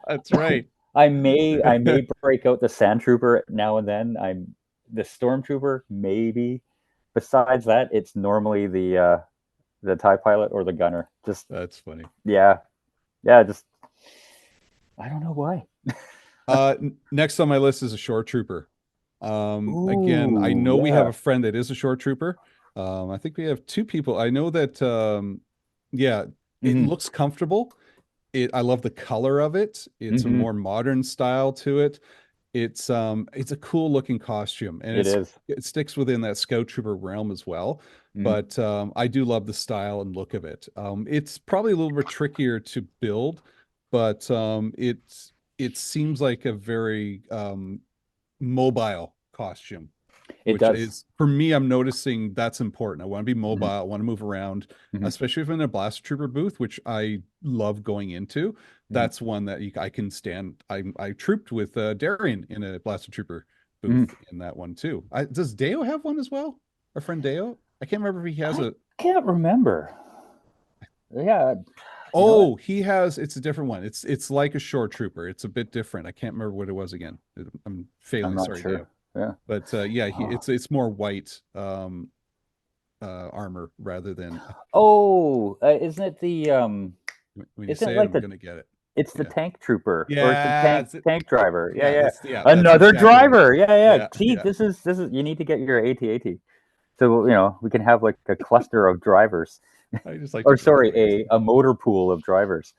that's right. I may break out the sand trooper now and then. I'm the stormtrooper maybe. Besides that, it's normally the TIE pilot or the gunner. Just That's funny. yeah, yeah. Just I don't know why. Next on my list is a shore trooper. Again, I Ooh, know we have yeah. a friend that is a shore trooper. I think we have two people. I know that yeah, it Hmm. looks comfortable. I love the color of it. It's a Hmm. more modern style to it. It's a cool looking costume, and It is. it sticks within that scout trooper realm as well. Hmm. But I do love the style and look of it. It's probably a little bit trickier to build, but it seems like a very mobile costume, It which does. is for me, I'm noticing that's important. I want to be mobile, Hmm. I want to move around, Hmm. especially if I'm in a blaster trooper booth, which I love going into. Hmm. That's one that I can stand. I trooped with Darian in a blaster trooper Hmm. booth in that one too. Does Deo have one as well? Our friend Deo? I can't remember if he has I a. can't remember. Yeah, Oh, he has. It's a different one. It's like a shore trooper. It's a bit different. I can't remember what it was again. I'm I'm failing. not Sorry, Deo. sure. Yeah. But yeah, Huh. it's more white armor rather than Oh, isn't it when you isn't it say it, like I'm gonna get it. it's the Yeah. tank trooper or it's the Yeah, tank driver. Yeah, yeah, yeah. that's Another exactly what it driver. is. Yeah, yeah. Yeah, See, yeah. this is you need to get your AT-AT. So, we can have like a cluster of drivers. I just like to Or go sorry, crazy. a motor pool of drivers.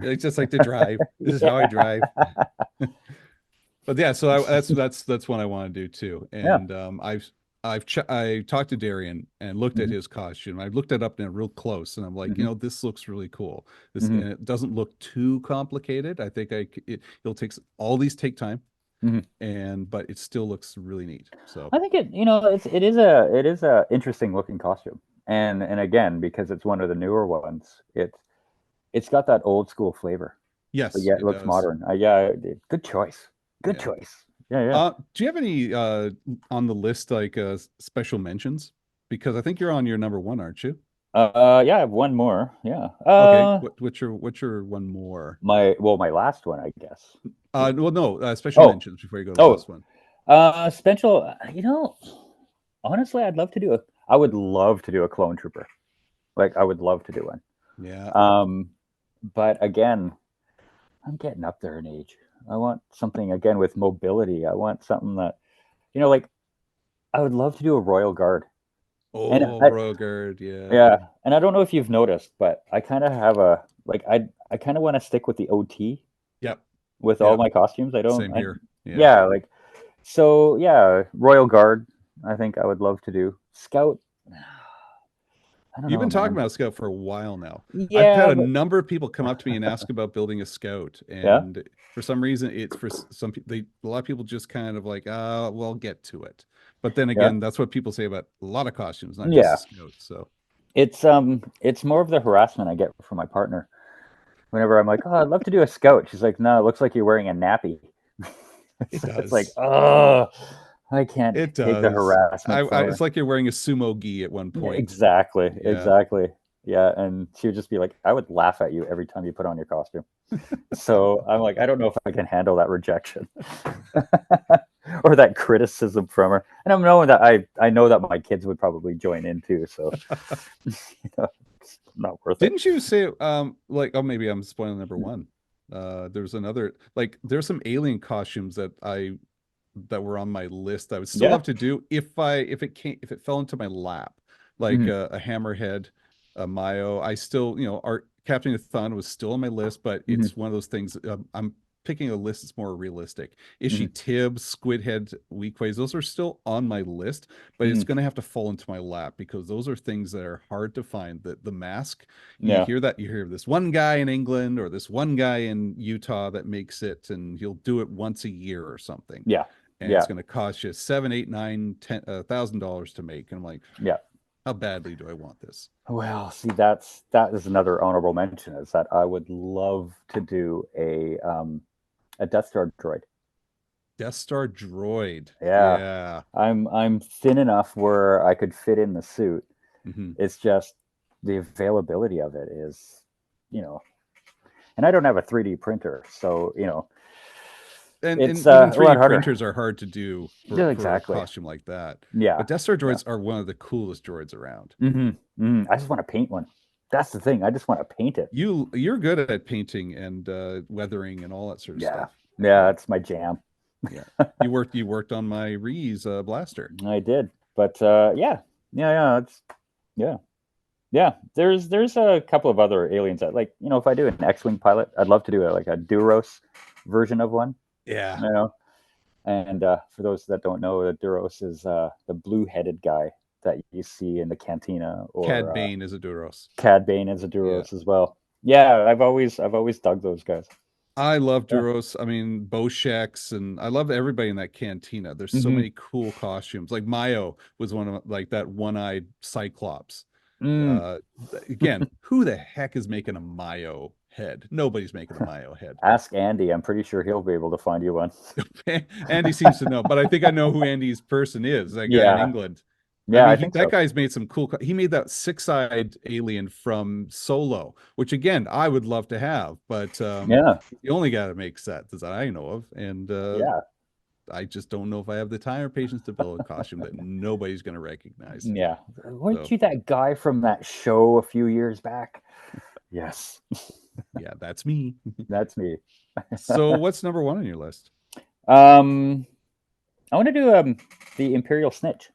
I just like to drive. This is how I Yeah. drive. But yeah, so that's one I want to do too. Yeah. And I talked to Darian and looked at Mhm, his costume. I looked it up in real close, and I'm like, mhm, this looks really cool. This mhm, and it doesn't look too complicated. I think it'll take all these take time, mhm. and but it still looks really neat. So I think it is a interesting looking costume, and again because it's one of the newer ones, it's got that old school flavor, but yes, yet it looks does. modern. Yeah, good choice. Good Yeah. choice. Yeah, yeah. Do you have any on the list like special mentions? Because I think you're on your number one, aren't you? Yeah, I have one more. Yeah. Okay, what's your one more? My last one, I guess. Well, no, special Oh, mentions before you go to the oh, last one. special. Honestly, I would love to do a clone trooper. Like, I would love to do one. Yeah, Um, but again, I'm getting up there in age. I want something again with mobility. I want something that, like, I would love to do a Royal Guard. And oh, Rogard, yeah, yeah, and I don't know if you've noticed, but I kind of have a like I kind of want to stick with the OT yep, with all yep, my costumes. same here. Yeah, Yeah, like so yeah, Royal Guard. I think I would love to do Scout. I don't you've know, been talking man. about Scout for a while now. I've had Yeah, a but number of people come up to me and ask about building a Scout, yeah, and for some reason, it's for some people. A lot of people just kind of like, we'll get to it. But then yeah, again, that's what people say about a lot of costumes, not just yeah. a Scout. So It's more of the harassment I get from my partner whenever I'm like, oh, I'd love to do a Scout. She's like, no, it looks like you're wearing a nappy. it It's like, does. oh, I can't It take the does. harassment from It's her. like you're wearing a sumo gi at one Yeah, point. exactly, Yeah. exactly. Yeah, and she would just be like, I would laugh at you every time you put on your costume. So I'm like, I don't know if I can handle that rejection or that criticism from her. And I'm knowing that I know that my kids would probably join in too. So it's not worth it. Didn't you say like, oh, maybe I'm spoiling number one. There's another, like, there's some alien costumes that were on my list I would still Yeah. love to do if it fell into my lap, like Hmm. a Hammerhead, a Mayo. I still, our Captain Thun was still on my list, but Hmm. it's one of those things. I'm picking a list that's more realistic. Ishi Hmm. Tibbs, Squidhead, Weakways, those are still on my list, but it's Hmm. going to have to fall into my lap because those are things that are hard to find. The mask, Yeah. you hear this one guy in England or this one guy in Utah that makes it, and he'll do it once a year or something, Yeah. and it's Yeah. going to cost you seven, eight, nine, $10,000 to make. And I'm like, Yeah. how badly do I want this? Well, see, that is another honorable mention is that I would love to do a Death Star droid. Death Star droid. Yeah. Yeah. I'm thin enough where I could fit in the suit. Hmm. It's just the availability of it is, you know, and I don't have a 3D printer, so And it's even a lot 3D harder. printers are hard to do Yeah, for a exactly. costume like that. Yeah, But Death Star yeah. droids are one of the coolest droids around. I just want to paint one. That's the thing. I just want to paint it. You're good at painting and weathering and all that sort of Yeah, stuff. yeah. Yeah. That's my jam. Yeah. You worked on my Reese blaster. I did, but yeah, yeah, yeah. It's yeah, yeah. There's a couple of other aliens that like if I do an X-wing pilot, I'd love to do like a Duros version of one. Yeah. You know, And for those that don't know, the Duros is the blue-headed guy that you see in the cantina, Cad or Bane is a Duros. Cad Bane is a Yeah. Duros as well. Yeah, I've always dug those guys. I love Yeah. Duros. I mean, Bosheks, and I love everybody in that cantina. There's so Hmm. many cool costumes. Like Mayo was one of like that one-eyed Cyclops. Mm. Uh, again, who the heck is making a Mayo head? Nobody's making a Mayo head. Ask Andy. I'm pretty sure he'll be able to find you one. Andy seems to know, but I think I know who Andy's person is. That guy in Yeah, England. I yeah, mean, I think that so. guy's made some cool. He made that six-eyed alien from Solo, which again I would love to have, but Yeah, the only guy that makes that I know of, and yeah, I just don't know if I have the time or patience to build a costume that nobody's going to recognize. yeah. Weren't So you that guy from that show a few years back? Yes, yeah, that's me. that's me. So what's number one on your list? um, I want to do the Imperial Snitch.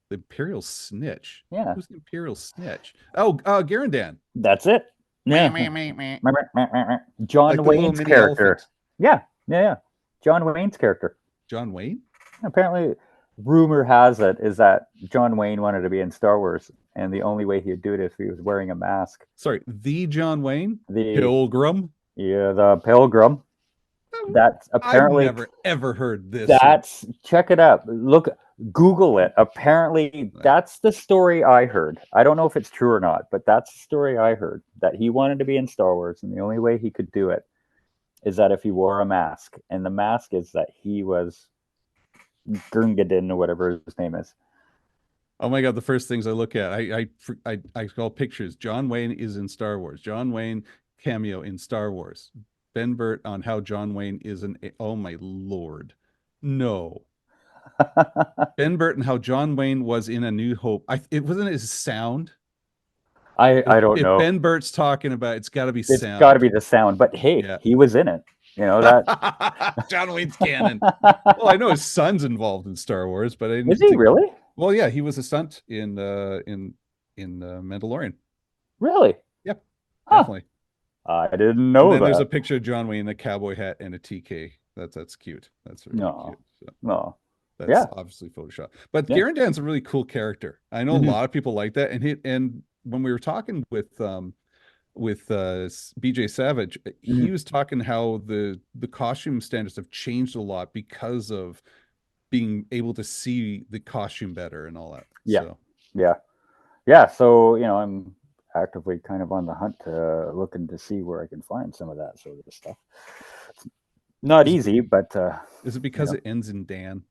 The Imperial Snitch. Yeah, Who's the Imperial Snitch? Oh, Garandan. that's it. Meh, Yeah. meh, meh, meh. John Like the little Wayne's mini character. elephant. Yeah, yeah, yeah. John Wayne's character. John Wayne? Apparently, rumor has it is that John Wayne wanted to be in Star Wars, and the only way he'd do it is if he was wearing a mask. Sorry, the John Wayne The Pilgrim. Yeah, the Pilgrim. That's I've apparently never ever heard this. that's check it up. Look, Google it. Apparently, that's the story I heard. I don't know if it's true or not, but that's the story I heard that he wanted to be in Star Wars, and the only way he could do it is that if he wore a mask, and the mask is that he was Gurgadin or whatever his name is. Oh my God, the first things I look at, I call pictures. John Wayne is in Star Wars. John Wayne cameo in Star Wars. Ben Burt on how John Wayne is oh my Lord. No. Ben Burt and how John Wayne was in A New Hope. It wasn't his sound. I don't If know. Ben Burt's talking about it's got to be It's sound. got to be the sound, but hey, Yeah. he was in it. You know that John Wayne's canon. Well, I know his son's involved in Star Wars, but I didn't is he think, really? well, yeah, he was a stunt in Mandalorian. Really? Yep, Huh. definitely. I didn't know And then that. there's a picture of John Wayne in a cowboy hat and a TK. That's cute. That's really cute. So No. that's Yeah. obviously Photoshop. But Yeah. Garandan's a really cool character. I know a lot of people like that. And when we were talking with BJ Savage, he was talking how the costume standards have changed a lot because of being able to see the costume better and all that. Yeah. So. Yeah. So, I'm actively kind of on the hunt to looking to see where I can find some of that sort of stuff. It's not easy, but is it because it ends in Dan?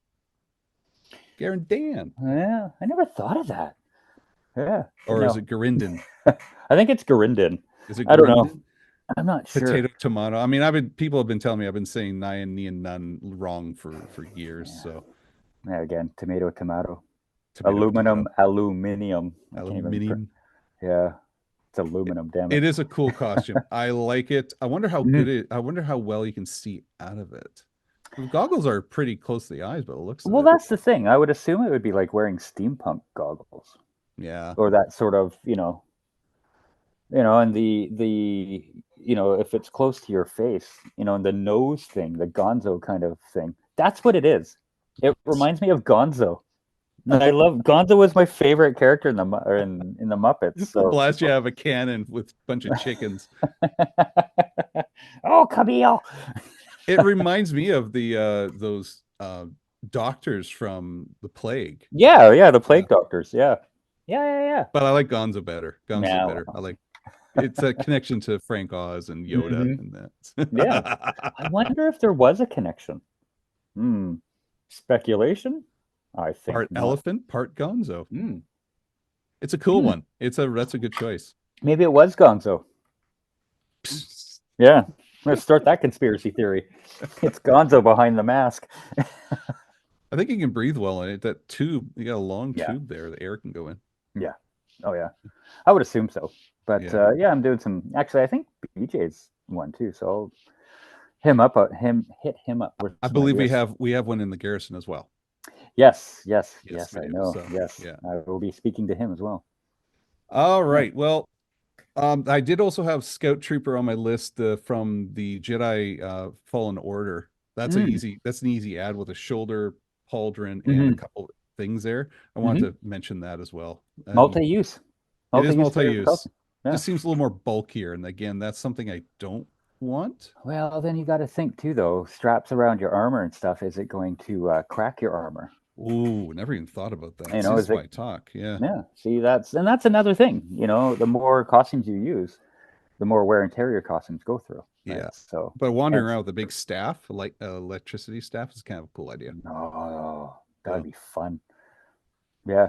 Garandan. Yeah, I never thought of that. Yeah. Or is it Garindan? I think it's Garindan. Is it Garindan? I don't know. I'm not sure. Potato, tomato. I mean, people have been telling me I've been saying Nyan, Nian, None wrong for years. Yeah. So yeah, again, tomato. Aluminum. Yeah, it's aluminum. Damn it! It is a cool costume. I like it. I wonder how good it. I wonder how well you can see out of it. The goggles are pretty close to the eyes, but it looks. Well, that's the thing. I would assume it would be like wearing steampunk goggles. Yeah. Or that sort of, and the if it's close to your face, and the nose thing, the Gonzo kind of thing. That's what it is. It reminds me of Gonzo. And I love Gonzo was my favorite character in the Muppets. So. Blast you have a cannon with a bunch of chickens. Oh, Camille. It reminds me of those doctors from the plague. Yeah, the plague doctors. Yeah. But I like Gonzo better. Better. I like it's a connection to Frank Oz and Yoda and that. Yeah. I wonder if there was a connection. Speculation? I think part not. Elephant, part Gonzo. It's a cool one. That's a good choice. Maybe it was Gonzo. Yeah. Let's start that conspiracy theory. It's Gonzo behind the mask. I think you can breathe well in it. That tube, you got a long tube there. The air can go in. Yeah. Oh yeah. I would assume so. But I'm doing some. Actually, I think BJ's one too. So I'll hit him up. I believe we have one in the garrison as well. Yes, I know. So, yes, yeah. I will be speaking to him as well. All right. Well, I did also have Scout Trooper on my list from the Jedi Fallen Order. That's an easy add with a shoulder pauldron and a couple things there. I wanted to mention that as well. Multi-use. It is multi-use. Yeah. Just seems a little more bulkier, and again, that's something I don't want. Well, then you got to think too, though. Straps around your armor and stuff. Is it going to crack your armor? Ooh, never even thought about that. Is why I talk. Yeah. Yeah. See, that's another thing. The more costumes you use, the more wear and tear your costumes go through. Right? Yeah. So, but wandering around with a big staff, like electricity staff, is kind of a cool idea. Oh, that'd be fun. Yeah.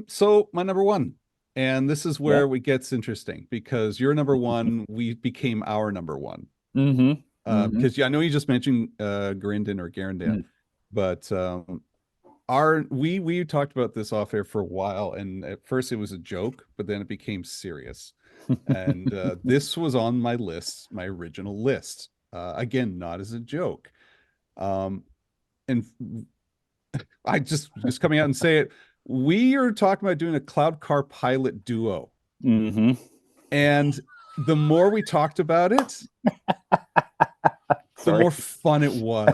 So my number one, and this is where it gets interesting because your number one, we became our number one. Because I know you just mentioned Garindan or Garandan, but we talked about this off air for a while, and at first it was a joke, but then it became serious. And this was on my list, my original list. Again, not as a joke. And I just coming out and say it. We are talking about doing a cloud car pilot duo. And the more we talked about it, the more fun it was.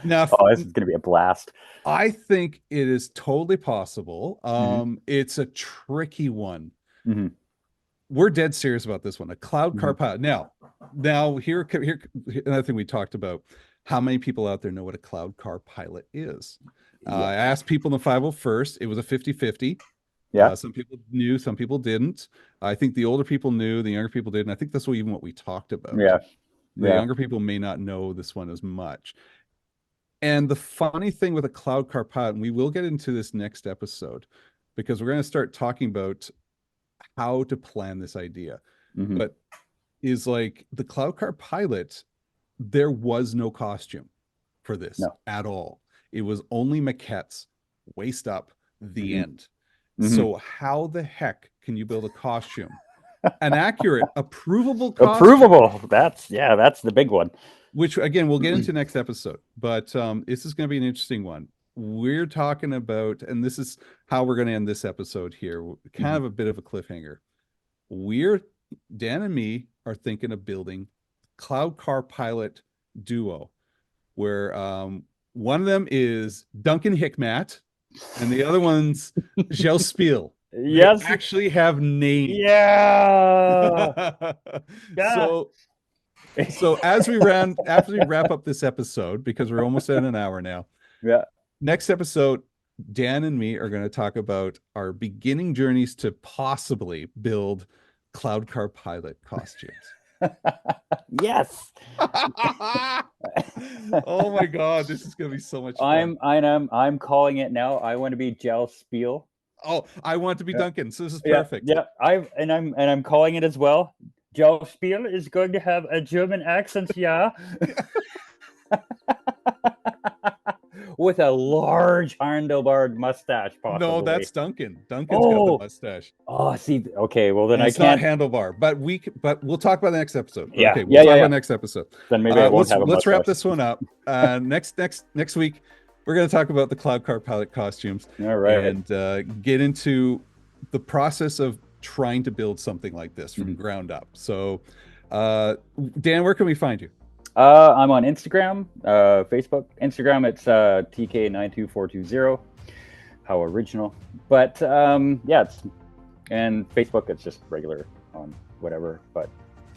Now, oh, this is going to be a blast. I think it is totally possible. It's a tricky one. We're dead serious about this one. A cloud car pilot. Now here another thing we talked about. How many people out there know what a cloud car pilot is? I asked people in the 501st. It was a 50-50. Yeah. Some people knew, some people didn't. I think the older people knew, the younger people didn't. I think that's even what we talked about. Yeah. The younger people may not know this one as much. And the funny thing with a cloud car pilot, and we will get into this next episode, because we're going to start talking about how to plan this idea. But is like the cloud car pilot, there was no costume for this at all. It was only maquettes, waist up, the end. So how the heck can you build a costume? An accurate, approvable costume. Approvable. That's the big one. Which, again, we'll get into next episode. But this is going to be an interesting one. We're talking about, and this is how we're going to end this episode here, kind of a bit of a cliffhanger. Dan and me are thinking of building cloud car pilot duo, where one of them is Duncan Hickmat and the other one's Gel Spiel. Yes, they actually have names. Yeah. So after we wrap up this episode, because we're almost at an hour now. Yeah. Next episode, Dan and me are going to talk about our beginning journeys to possibly build cloud car pilot costumes. Yes. Oh my God, this is going to be so much fun. I'm calling it now. I want to be Gel Spiel. Oh, I want to be Duncan. So this is perfect. Yeah. I'm calling it as well. Gel Spiel is going to have a German accent, yeah. With a large handlebar mustache, possibly. No, that's Duncan. Duncan's got the mustache. Oh, see, okay, well then and I can't. It's not handlebar, but we'll talk about the next episode. Yeah, okay, we'll talk about next episode. Then maybe I won't have a mustache. Let's wrap this one up. Next week, we're going to talk about the cloud car pilot costumes. All right, and get into the process of trying to build something like this from ground up. So, Dan, where can we find you? I'm on Instagram, Facebook. Instagram, it's TK92420. How original. But it's, and Facebook, it's just regular on whatever, but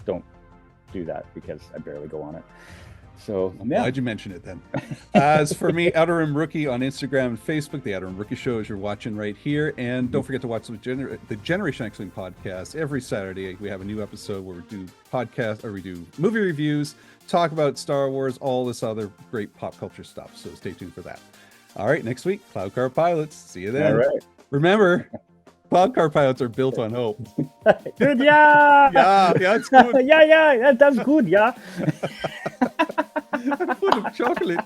don't do that because I barely go on it. So I'm glad you mentioned it then. As for me, Outer Rim Rookie on Instagram and Facebook, the Outer Rim Rookie Show, as you're watching right here. And don't forget to watch the Generation X-Wing podcast every Saturday. We have a new episode where we do movie reviews, talk about Star Wars, all this other great pop culture stuff. So stay tuned for that. All right, next week, Cloud Car Pilots. See you then. All right. Remember, cloud car pilots are built on hope. Good, yeah. Yeah, it's good. Yeah, that's good, yeah. Full of chocolate.